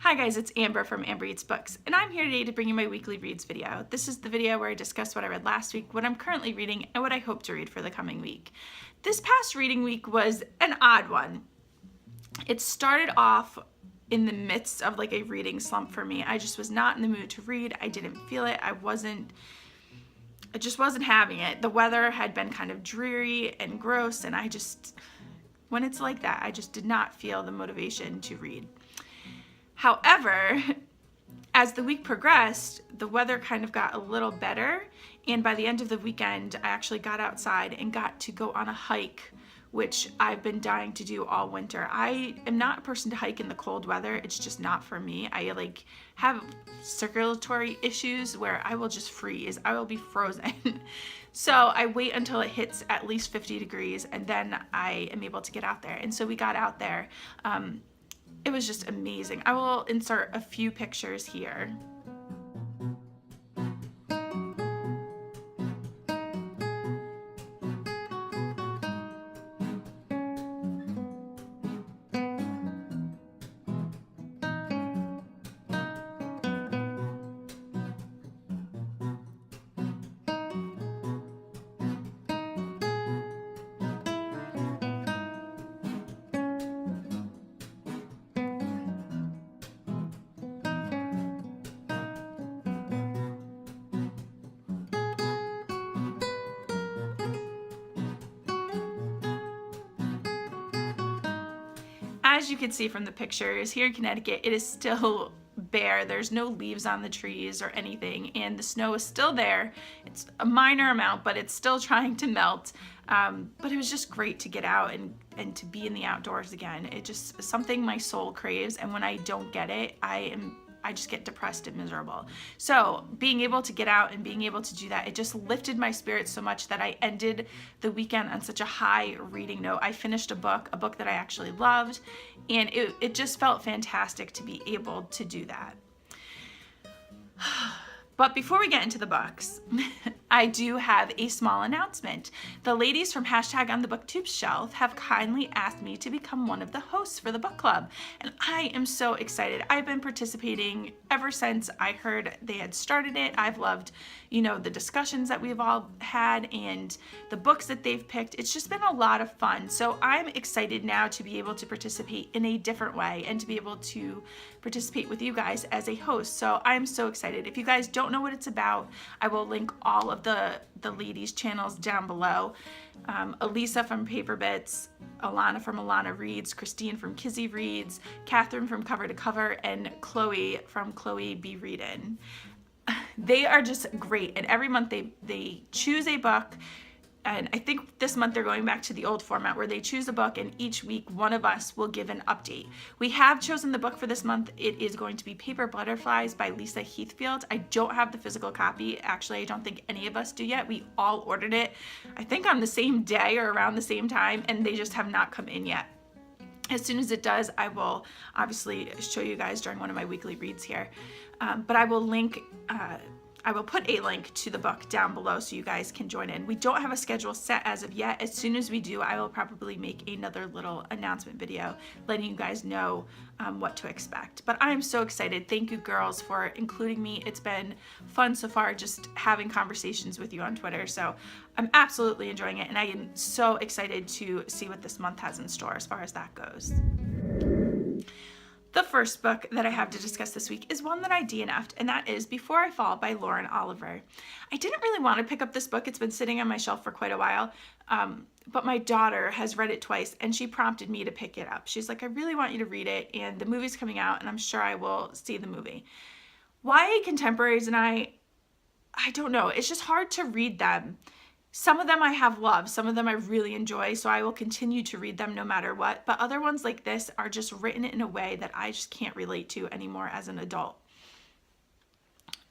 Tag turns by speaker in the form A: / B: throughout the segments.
A: Hi guys, it's Amber from Amber Eats Books, and I'm here today to bring you my weekly reads video. This is the video where I discuss what I read last week, what I'm currently reading, and what I hope to read for the coming week. This past reading week was an odd one. It started off in the midst of like a reading slump for me. I just was not in the mood to read. I didn't feel it. I just wasn't having it. The weather had been kind of dreary and gross, and when it's like that, I just did not feel the motivation to read. However, as the week progressed, the weather kind of got a little better, and by the end of the weekend, I actually got outside and got to go on a hike, which I've been dying to do all winter. I am not a person to hike in the cold weather. It's just not for me. I have circulatory issues where I will just freeze. I will be frozen. So I wait until it hits at least 50 degrees, and then I am able to get out there. And so we got out there. It was just amazing. I will insert a few pictures here. As you can see from the pictures, here in Connecticut, it is still bare. There's no leaves on the trees or anything, and the snow is still there. It's a minor amount, but it's still trying to melt. But it was just great to get out and to be in the outdoors again. It just something my soul craves, and when I don't get it, I just get depressed and miserable. So being able to get out and being able to do that, it just lifted my spirits so much that I ended the weekend on such a high reading note. I finished a book that I actually loved, and it just felt fantastic to be able to do that. But before we get into the books, I do have a small announcement. The ladies from #onthebooktubeshelf have kindly asked me to become one of the hosts for the book club, and I am so excited. I've been participating ever since I heard they had started it. I've loved, the discussions that we've all had and the books that they've picked. It's just been a lot of fun. So I'm excited now to be able to participate in a different way and to be able to participate with you guys as a host. So I'm so excited. If you guys don't know what it's about, I will link all of the ladies' channels down below. Elisa from Paperbits, Alanna from Alanna Reads, Christine from Kizzie Reads, Kathryn from Cover to Cover, and Cloe from Cloe be Readin. They are just great, and every month they choose a book. And I think this month they're going back to the old format where they choose a book, and each week one of us will give an update. We have chosen the book for this month. It is going to be Paper Butterflies by Elisa Heathfield. I don't have the physical copy. Actually, I don't think any of us do yet. We all ordered it, I think on the same day or around the same time, and they just have not come in yet. As soon as it does, I will obviously show you guys during one of my weekly reads here. But I will put a link to the book down below so you guys can join in. We don't have a schedule set as of yet. As soon as we do, I will probably make another little announcement video letting you guys know what to expect. But I'm so excited. Thank you, girls, for including me. It's been fun so far just having conversations with you on Twitter. So I'm absolutely enjoying it, and I am so excited to see what this month has in store as far as that goes. The first book that I have to discuss this week is one that I DNF'd, and that is Before I Fall by Lauren Oliver. I didn't really want to pick up this book. It's been sitting on my shelf for quite a while, but my daughter has read it twice, and she prompted me to pick it up. She's like, I really want you to read it, and the movie's coming out, and I'm sure I will see the movie. YA contemporaries and I don't know. It's just hard to read them. Some of them I have loved, some of them I really enjoy, so I will continue to read them no matter what, but other ones like this are just written in a way that I just can't relate to anymore as an adult.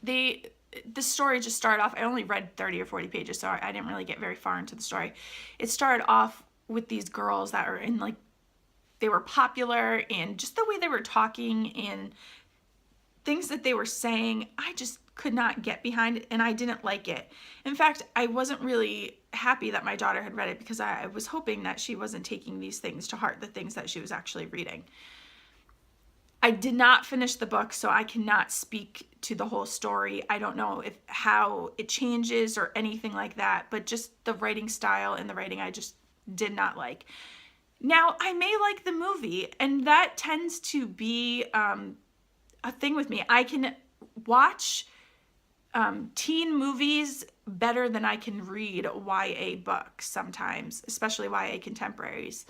A: The story just started off, I only read 30 or 40 pages, so I didn't really get very far into the story. It started off with these girls that are they were popular, and just the way they were talking and things that they were saying, I just could not get behind it, and I didn't like it. In fact, I wasn't really happy that my daughter had read it because I was hoping that she wasn't taking these things to heart, the things that she was actually reading. I did not finish the book, so I cannot speak to the whole story. I don't know how it changes or anything like that, but just the writing style and the writing I just did not like. Now, I may like the movie, and that tends to be a thing with me. I can watch teen movies better than I can read YA books sometimes, especially YA contemporaries.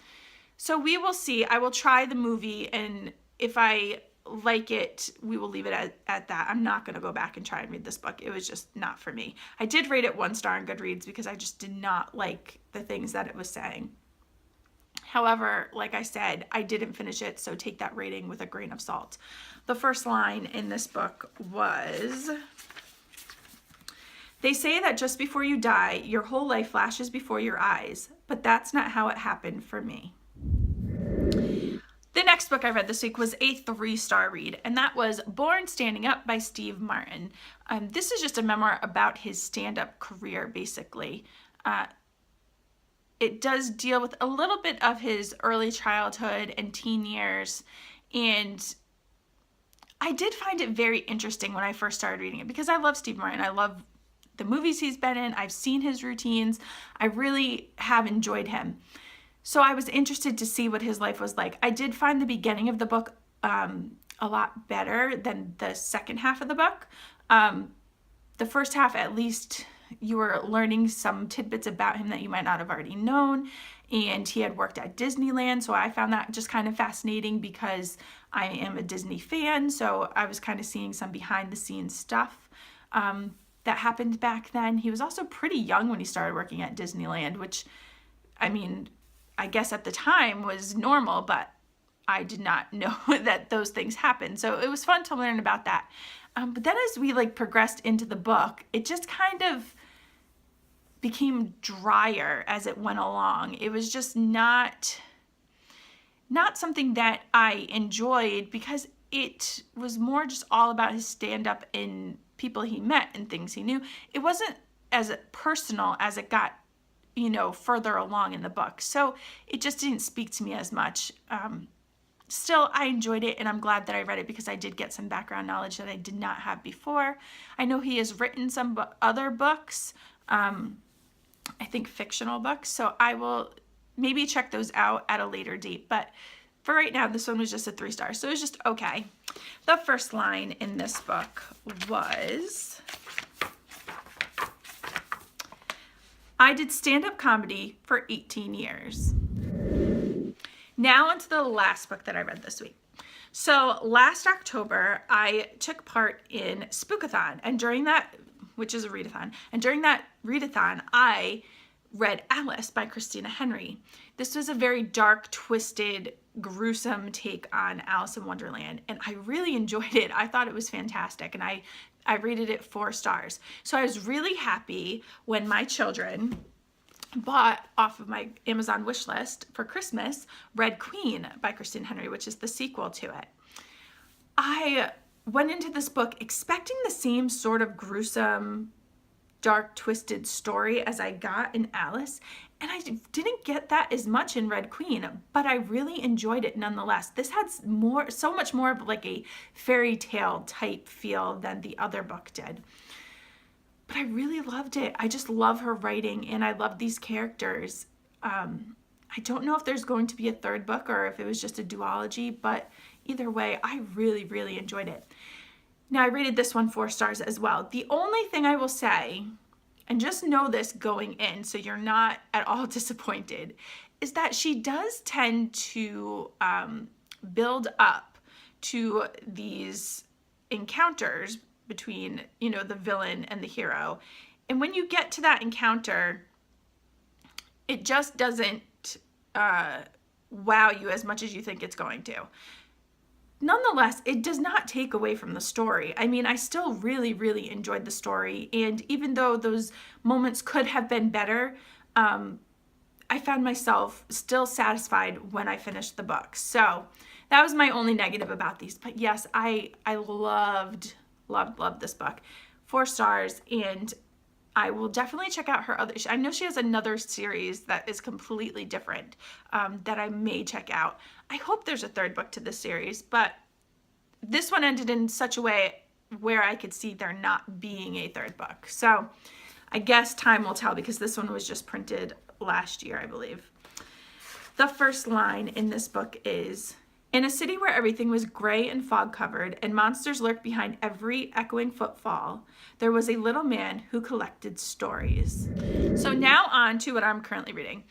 A: So we will see. I will try the movie, and if I like it, we will leave it at that. I'm not going to go back and try and read this book. It was just not for me. I did rate it 1 star on Goodreads because I just did not like the things that it was saying. However, like I said, I didn't finish it, so take that rating with a grain of salt. The first line in this book was, "They say that just before you die, your whole life flashes before your eyes, but that's not how it happened for me." The next book I read this week was a 3-star read, and that was Born Standing Up by Steve Martin. This is just a memoir about his stand-up career, basically. It does deal with a little bit of his early childhood and teen years, and I did find it very interesting when I first started reading it because I love Steve Martin. I love the movies he's been in. I've seen his routines. I really have enjoyed him. So I was interested to see what his life was like. I did find the beginning of the book a lot better than the second half of the book. The first half, at least, you were learning some tidbits about him that you might not have already known. And he had worked at Disneyland, so I found that just kind of fascinating because I am a Disney fan. So I was kind of seeing some behind the scenes stuff that happened back then. He was also pretty young when he started working at Disneyland, which, I mean, I guess at the time was normal, but I did not know that those things happened. So it was fun to learn about that. But then as we progressed into the book, it just kind of became drier as it went along. It was just not something that I enjoyed because it was more just all about his stand-up and people he met and things he knew. It wasn't as personal as it got, further along in the book. So it just didn't speak to me as much. Still, I enjoyed it, and I'm glad that I read it because I did get some background knowledge that I did not have before. I know he has written some other books, I think fictional books, so I will maybe check those out at a later date. But for right now, this one was just a 3 stars, so it was just okay. The first line in this book was, "I did stand-up comedy for 18 years. Now onto the last book that I read this week. So last October, I took part in Spookathon, and during that, which is a readathon, and during that readathon, I read Alice by Christina Henry. This was a very dark, twisted, gruesome take on Alice in Wonderland, and I really enjoyed it. I thought it was fantastic, and I rated it 4 stars. So I was really happy when my children bought off of my Amazon wish list for Christmas Red Queen by Christina Henry, which is the sequel to it. I went into this book expecting the same sort of gruesome, dark, twisted story as I got in Alice, and I didn't get that as much in Red Queen, but I really enjoyed it nonetheless. This had so much more of a fairy tale type feel than the other book did. But I really loved it. I just love her writing, and I love these characters. I don't know if there's going to be a 3rd book or if it was just a duology, but either way, I really, really enjoyed it. Now, I rated this one 4 stars as well. The only thing I will say, and just know this going in so you're not at all disappointed, is that she does tend to build up to these encounters between, the villain and the hero. And when you get to that encounter, it just doesn't wow you as much as you think it's going to. Nonetheless, it does not take away from the story. I mean, I still really, really enjoyed the story. And even though those moments could have been better, I found myself still satisfied when I finished the book. So that was my only negative about these. But yes, I loved this book. 4 stars, and I will definitely check out her other. I know she has another series that is completely different that I may check out. I hope there's a 3rd book to this series, but this one ended in such a way where I could see there not being a third book. So I guess time will tell, because this one was just printed last year, I believe. The first line in this book is, "In a city where everything was gray and fog covered and monsters lurked behind every echoing footfall, there was a little man who collected stories." So now on to what I'm currently reading.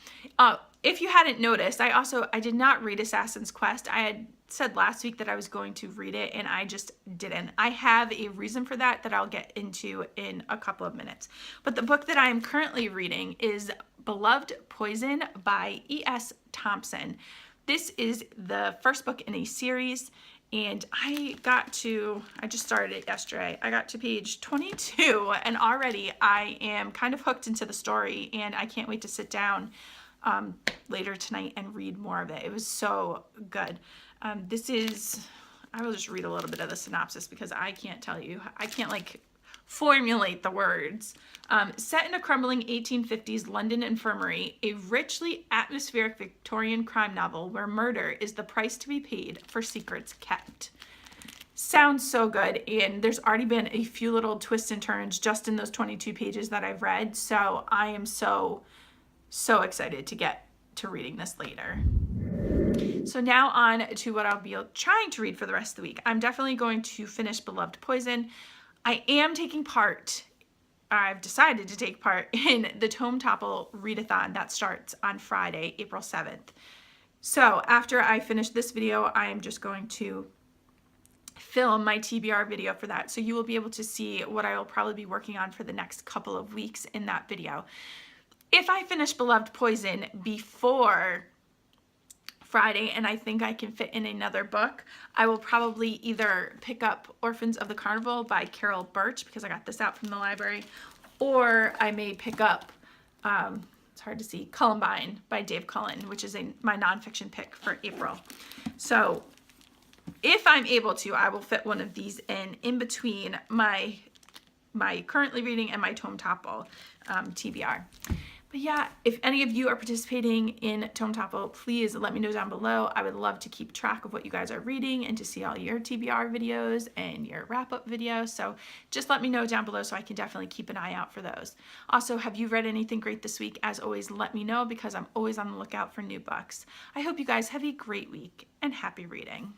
A: If you hadn't noticed, I did not read Assassin's Quest. I had said last week that I was going to read it, and I just didn't. I have a reason for that I'll get into in a couple of minutes. But the book that I am currently reading is Beloved Poison by E.S. Thompson. This is the first book in a series, and I just started it yesterday. I got to page 22, and already I am kind of hooked into the story, and I can't wait to sit down later tonight and read more of it. It was so good. I will just read a little bit of the synopsis, because I can't tell you, I can't like formulate the words. Set in a crumbling 1850s London infirmary, a richly atmospheric Victorian crime novel where murder is the price to be paid for secrets kept. Sounds so good, and there's already been a few little twists and turns just in those 22 pages that I've read, so I am so excited to get to reading this later. So now on to what I'll be trying to read for the rest of the week. I'm definitely going to finish Beloved Poison. I am taking part, I've decided to take part in the Tome Topple Readathon that starts on Friday, April 7th. So after I finish this video, I am just going to film my TBR video for that. So you will be able to see what I will probably be working on for the next couple of weeks in that video. If I finish Beloved Poison before Friday, and I think I can fit in another book, I will probably either pick up Orphans of the Carnival by Carol Birch, because I got this out from the library, or I may pick up, it's hard to see, Columbine by Dave Cullen, which is my nonfiction pick for April. So if I'm able to, I will fit one of these in between my currently reading and my Tome Topple TBR. But yeah, if any of you are participating in Tome Topple, please let me know down below. I would love to keep track of what you guys are reading and to see all your TBR videos and your wrap-up videos. So just let me know down below so I can definitely keep an eye out for those. Also, have you read anything great this week? As always, let me know, because I'm always on the lookout for new books. I hope you guys have a great week, and happy reading.